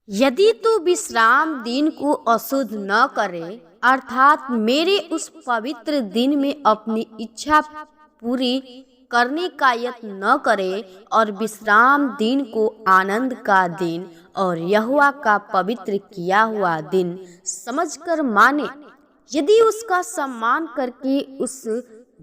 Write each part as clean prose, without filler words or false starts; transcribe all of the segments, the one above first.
यदि तू विश्राम दिन को अशुद्ध न करे अर्थात मेरे उस पवित्र दिन में अपनी इच्छा पूरी करने का यत्न न करे और विश्राम दिन को आनंद का दिन और यहोवा का पवित्र किया हुआ दिन समझकर माने, यदि उसका सम्मान करके उस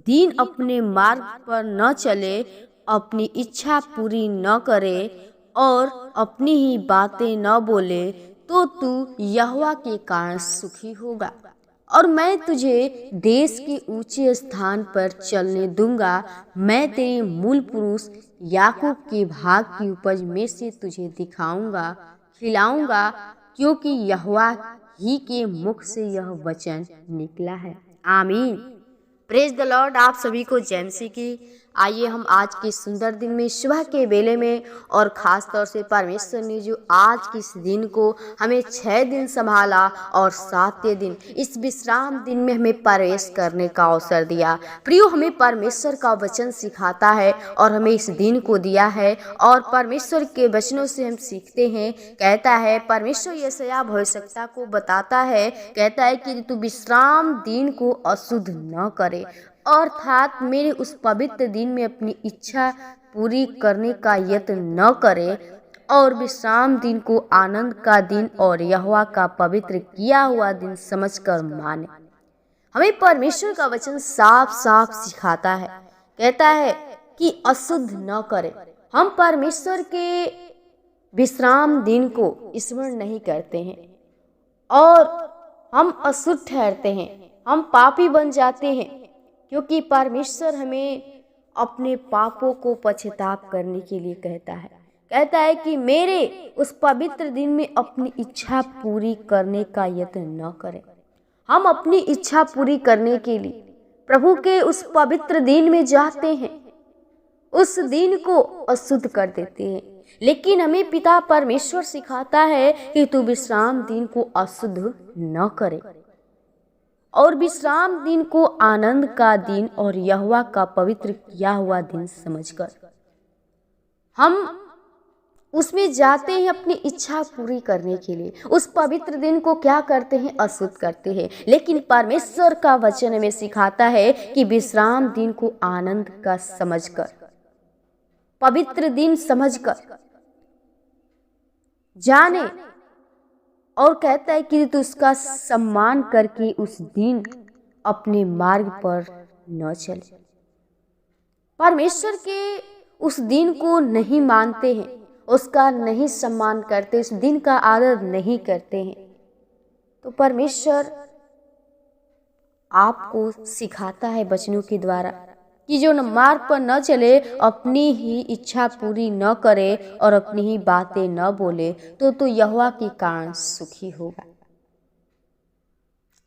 दिन अपने मार्ग पर न चले, अपनी इच्छा पूरी न करे और अपनी ही बातें न बोले, तो तू यहोवा के कारण सुखी होगा और मैं तुझे देश के ऊंचे स्थान पर चलने दूंगा। मैं तेरे मूल पुरुष याकूब के भाग की उपज में से तुझे दिखाऊंगा, खिलाऊंगा, क्योंकि यहोवा ही के मुख से यह वचन निकला है। आमीन। Praise the Lord. आप सभी को जय मसीह की। आइए हम आज के सुंदर दिन में सुबह के बेले में और ख़ास तौर से परमेश्वर ने जो आज के इस दिन को हमें 6 दिन संभाला और 7वें दिन इस विश्राम दिन में हमें प्रवेश करने का अवसर दिया। प्रियो, हमें परमेश्वर का वचन सिखाता है और हमें इस दिन को दिया है और परमेश्वर के वचनों से हम सीखते हैं। कहता है परमेश्वर यशायाह भविष्यवक्ता को बताता है, कहता है कि तू विश्राम दिन को अशुद्ध न करे अर्थात मेरे उस पवित्र दिन में अपनी इच्छा पूरी करने का यत्न न करे और विश्राम दिन को आनंद का दिन और यहोवा का पवित्र किया हुआ दिन समझकर माने। हमें परमेश्वर का वचन साफ साफ सिखाता है, कहता है कि अशुद्ध न करे। हम परमेश्वर के विश्राम दिन को स्मरण नहीं करते हैं और हम अशुद्ध ठहरते हैं, हम पापी बन जाते हैं, क्योंकि परमेश्वर हमें अपने पापों को पश्चाताप करने के लिए कहता है कि मेरे उस पवित्र दिन में अपनी इच्छा पूरी करने का यत्न न करें। हम अपनी इच्छा पूरी करने के लिए प्रभु के उस पवित्र दिन में जाते हैं, उस दिन को अशुद्ध कर देते हैं, लेकिन हमें पिता परमेश्वर सिखाता है कि तू विश्राम दिन को अशुद्ध न करे और विश्राम दिन को आनंद का दिन और यहोवा का पवित्र किया हुआ दिन समझकर हम उसमें जाते हैं अपनी इच्छा पूरी करने के लिए। उस पवित्र दिन को क्या करते हैं? अशुद्ध करते हैं। लेकिन परमेश्वर का वचन हमें सिखाता है कि विश्राम दिन को आनंद का समझकर, पवित्र दिन समझकर जाने और कहता है कि तू उसका सम्मान करके उस दिन अपने मार्ग पर न चले। परमेश्वर के उस दिन को नहीं मानते हैं, उसका नहीं सम्मान करते, उस दिन का आदर नहीं करते हैं, तो परमेश्वर आपको सिखाता है वचनों के द्वारा कि जो मार्ग पर न चले, अपनी ही इच्छा पूरी न करे और अपनी ही बातें न बोले, तो यहोवा के कारण सुखी होगा।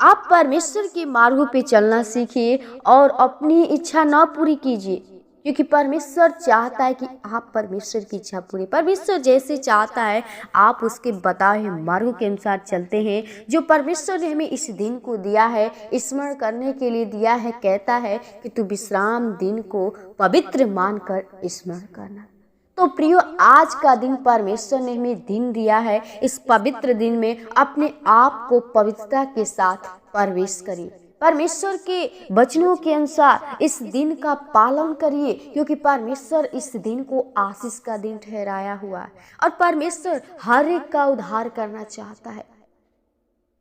आप परमेश्वर के मार्गों पे चलना सीखिए और अपनी इच्छा न पूरी कीजिए, क्योंकि परमेश्वर चाहता है कि आप परमेश्वर की इच्छा पूरी, परमेश्वर जैसे चाहता है आप उसके बताए हुए मार्गों के अनुसार चलते हैं जो परमेश्वर ने हमें इस दिन को दिया है, स्मरण करने के लिए दिया है। कहता है कि तू विश्राम दिन को पवित्र मानकर स्मरण करना। तो प्रियो, आज का दिन परमेश्वर ने हमें दिन दिया है। इस पवित्र दिन में अपने आप को पवित्रता के साथ प्रवेश करिए, परमेश्वर के वचनों के अनुसार इस दिन का पालन करिए, क्योंकि परमेश्वर इस दिन को आशीष का दिन ठहराया हुआ है और परमेश्वर हर एक का उद्धार करना चाहता है।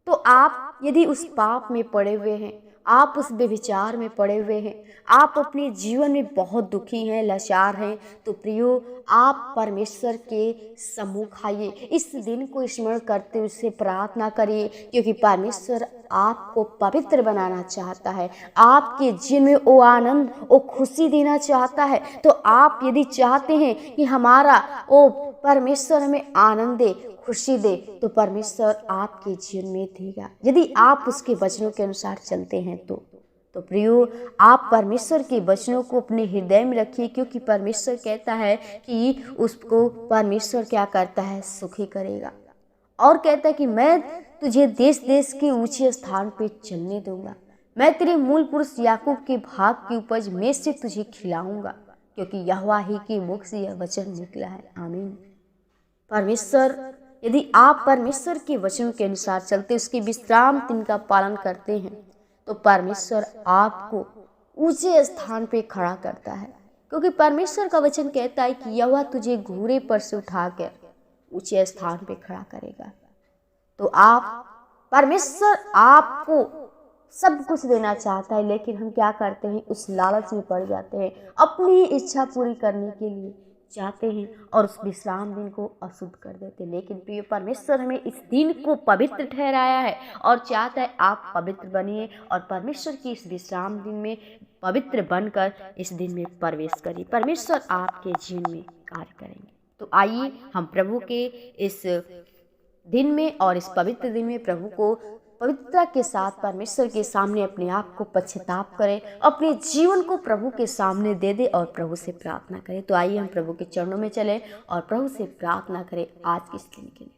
तो आप यदि उस पाप में पड़े हुए हैं, आप उस व्यभिचार में पड़े हुए हैं, आप अपने जीवन में बहुत दुखी हैं, लाचार हैं, तो प्रियो आप परमेश्वर के सम्मुख आइए, इस दिन को स्मरण करते हुए उससे प्रार्थना करिए, क्योंकि परमेश्वर आपको पवित्र बनाना चाहता है, आपके जीवन में वो आनंद, वो खुशी देना चाहता है। तो आप यदि चाहते हैं कि हमारा वो परमेश्वर हमें आनंद दे, खुशी दे, तो परमेश्वर आपके जीवन में देगा, यदि आप उसके वचनों के अनुसार चलते हैं। तो प्रियो, आप परमेश्वर के वचनों को अपने हृदय में रखिए, क्योंकि परमेश्वर कहता है कि उसको परमेश्वर क्या करता है? सुखी करेगा। और कहता है कि मैं तुझे देश देश के ऊंचे स्थान पे चलने दूंगा, मैं तेरे मूल पुरुष याकूब के भाग की उपज में से तुझे खिलाऊंगा, क्योंकि यहोवा ही के मुख से यह वचन निकला है। आमीन। परमेश्वर यदि आप परमेश्वर के वचनों के अनुसार चलते, उसके विश्राम दिन का पालन करते हैं, तो परमेश्वर आपको ऊंचे स्थान पे खड़ा करता है। क्योंकि परमेश्वर का वचन कहता है कि यहोवा तुझे घोड़े पर से उठाकर ऊंचे स्थान पे खड़ा करेगा। तो परमेश्वर आपको सब कुछ देना चाहता है, लेकिन हम क्या करते हैं, उस लालच में पड़ जाते हैं, अपनी इच्छा पूरी करने के लिए चाहते हैं और उस विश्राम दिन को अशुद्ध कर देते हैं। लेकिन प्रिय, परमेश्वर हमें इस दिन को पवित्र ठहराया है और चाहता है आप पवित्र बनिए और परमेश्वर की इस विश्राम दिन में पवित्र बनकर इस दिन में प्रवेश करिए। परमेश्वर आपके जीवन में कार्य करेंगे। तो आइए हम प्रभु के इस दिन में और इस पवित्र दिन में प्रभु को पवित्रता के साथ परमेश्वर के सामने अपने आप को पश्चाताप करें, अपने जीवन को प्रभु के सामने दे दे और प्रभु से प्रार्थना करें। तो आइए हम प्रभु के चरणों में चलें और प्रभु से प्रार्थना करें आज के इस दिन के लिए।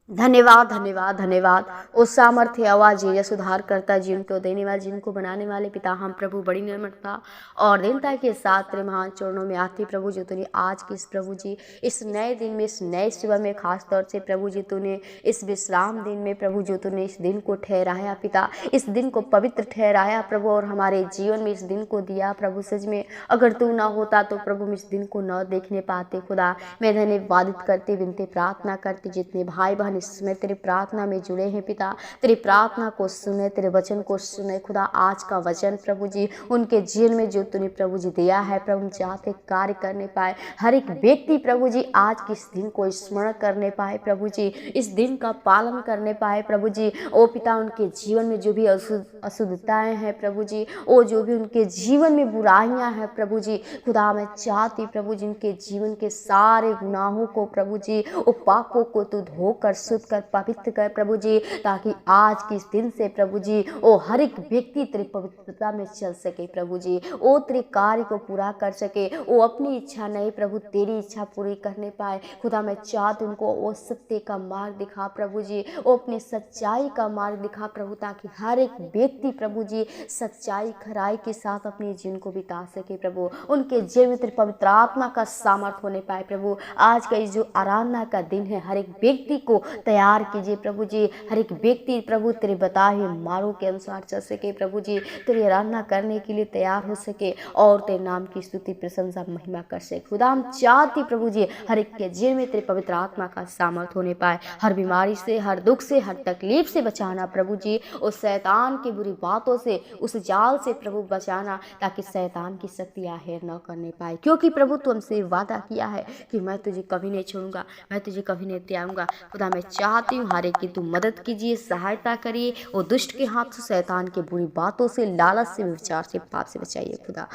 धन्यवाद धन्यवाद धन्यवाद ओ सामर्थ्य आवाज ये सुधार करता जीवन को देने वाले, जिनको बनाने वाले पिता, हम प्रभु बड़ी निर्मलता और दीनता के साथ तेरे महान चरणों में आते प्रभु जी। तूने आज के इस प्रभु जी इस नए दिन में, इस नए सुबह में खास तौर से प्रभु जी तूने इस विश्राम दिन में प्रभु जी तूने इस दिन को ठहराया पिता, इस दिन को पवित्र ठहराया प्रभु और हमारे जीवन में इस दिन को दिया प्रभु। सच में अगर तू ना होता तो प्रभु हम इस दिन को न देखने पाते। खुदा मैं धन्यवादित करती, विनती प्रार्थना करती, जितने भाई बहन इसमें तेरी प्रार्थना में जुड़े हैं पिता, तेरी प्रार्थना को सुने, तेरे वचन को सुने खुदा। आज का वचन प्रभु जी उनके जीवन में जो तूने प्रभु जी दिया है प्रभु चाहते कार्य करने पाए। हर एक व्यक्ति प्रभु जी आज के इस दिन को स्मरण करने पाए प्रभु जी, इस दिन का पालन करने पाए प्रभु जी। ओ पिता उनके जीवन में जो भी अशुद्धताएं हैं प्रभु जी, ओ जो भी उनके जीवन में बुराइयां हैं प्रभु जी, खुदा मैं चाहती प्रभु जी उनके जीवन के सारे गुनाहों को प्रभु जी, ओ पापों को तू धोकर शुद्ध कर, पवित्र कर प्रभु जी, ताकि आज के इस दिन से प्रभु जी ओ हर एक व्यक्ति तेरी पवित्रता में चल सके प्रभु जी, ओ तेरे कार्य को पूरा कर सके, ओ अपनी इच्छा नहीं प्रभु तेरी इच्छा पूरी करने पाए। खुदा मैं चाहती उनको वो सत्य का मार्ग दिखा प्रभु जी, वो अपनी सच्चाई का मार्ग दिखा प्रभु, ताकि हर एक व्यक्ति प्रभु जी सच्चाई खराई के साथ अपने जीवन को बिता सके प्रभु। उनके जीवन में तेरे पवित्र आत्मा का सामर्थ्य होने पाए प्रभु। आज का जो आराधना का दिन है हर एक व्यक्ति को तैयार कीजिए प्रभु जी, हर एक व्यक्ति प्रभु तेरे बताए मार्गों के अनुसार चल सके प्रभु जी, तेरी आराधना करने के लिए तैयार हो सके और तेरे नाम की स्तुति प्रशंसा महिमा कर सके। खुदा हम चाहती प्रभु जी हर एक के जीवन में तेरे पवित्र आत्मा का सामर्थ्य होने पाए, हर बीमारी से, हर दुख से, हर तकलीफ से बचाना प्रभु जी, उस शैतान की बुरी बातों से, उस जाल से प्रभु बचाना, ताकि शैतान की शक्तियां हेर न करने पाए। क्योंकि प्रभु तू हमसे वादा किया है कि मैं तुझे कभी नहीं छोड़ूंगा, मैं तुझे कभी नहीं त्यागूंगा। खुदा मैं चाहती हूँ हर एक की तू मदद कीजिए, सहायता करिए, वो दुष्ट के हाथ से, शैतान की बुरी बातों से, लालच से, विचार से, पाप से बचाइए खुदा।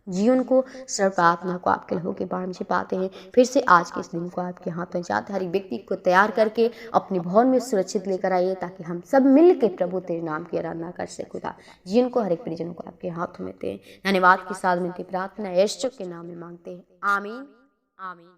जीवन को सर्व प्रार्थना को आपके लहू के बाण से पाते हैं। फिर से आज के इस दिन को आपके हाथ में जाते हर एक व्यक्ति को तैयार करके अपने भवन में सुरक्षित लेकर आइए, ताकि हम सब मिल के प्रभु तेरे नाम की आराधना कर सके खुदा। जीवन को हर एक परिजनों को आपके हाथों में दें। धन्यवाद के साथ मिलती प्रार्थना यीशु के नाम में मांगते हैं, आमीन आमीन।